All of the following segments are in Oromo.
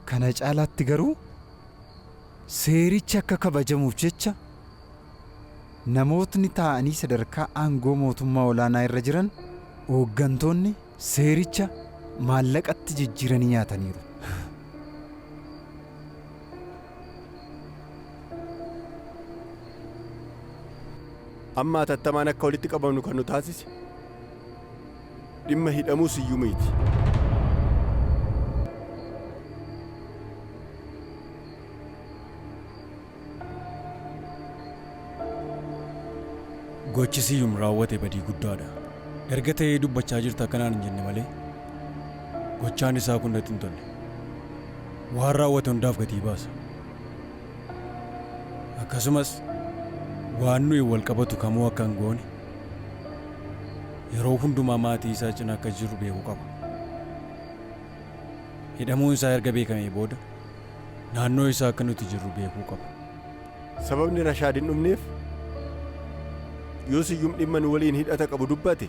Kana caalaatti garuu seerichi akka kabajamuuf jecha namootni taa'anii sadarkaa aangoo mootummaa olaanaa irra jiran hooggantoonni seericha maallaqatti jijjiiranii nyaataniiru. Amma atattamaan akka walitti qabamnu kan nu taasise dhimma hidhamuu Siyyumiiti. Gochi Siyyum raawwate badii guddaadha. Erga ta'ee dubbachaa jirta kanaan hin jenne malee gochaan isaa kun natti hin tolle. Waan raawwate hundaaf gatii baasa. Akkasumas waan nuyi wal qabatu kamuu akka hin goone yeroo hundumaa maatii isaa cinaa akka jiru beekuu qaba. Hidhamuun isaa erga beekamee booda naannoo isaa akka nuti jirru beekuu qaba. Sababni Rashaad hin dhumneef yoo Siyyum dhimma nu waliin hidhata qabu dubbate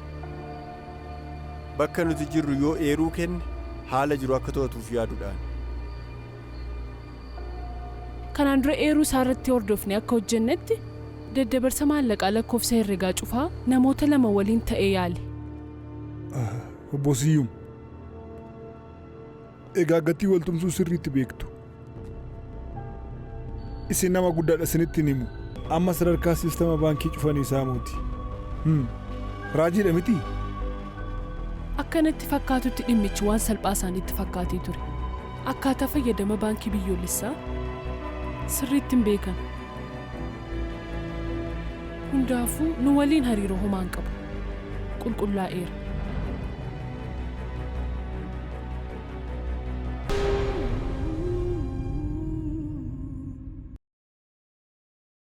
bakka nuti jirru yoo eeruu kenne haala jiru akka to'atuuf yaaduudhaan. Kanaan dura eeruu isaa irratti hordofne akka hojjennetti daddabarsa maallaqaa lakkoofsa herregaa cufaa namoota lama waliin ta'ee yaale. Obbo Siyyuum, egaa gatii waltumsuu sirriitti beektu. Isin nama guddaadha isinitti himu. Amma sadarkaa siistama baankii cufanii saamuuti. Raajiidha miti? Akkanatti fakkaatutti dhimmichi waan salphaa isaaniitti fakkaatee ture. Akkaataa fayyadama baankii biyyoolessaa sirriitti hin beekan. Hundaafuu nu waliin hariiroo homaa hin qabu. Qulqullaa'eera.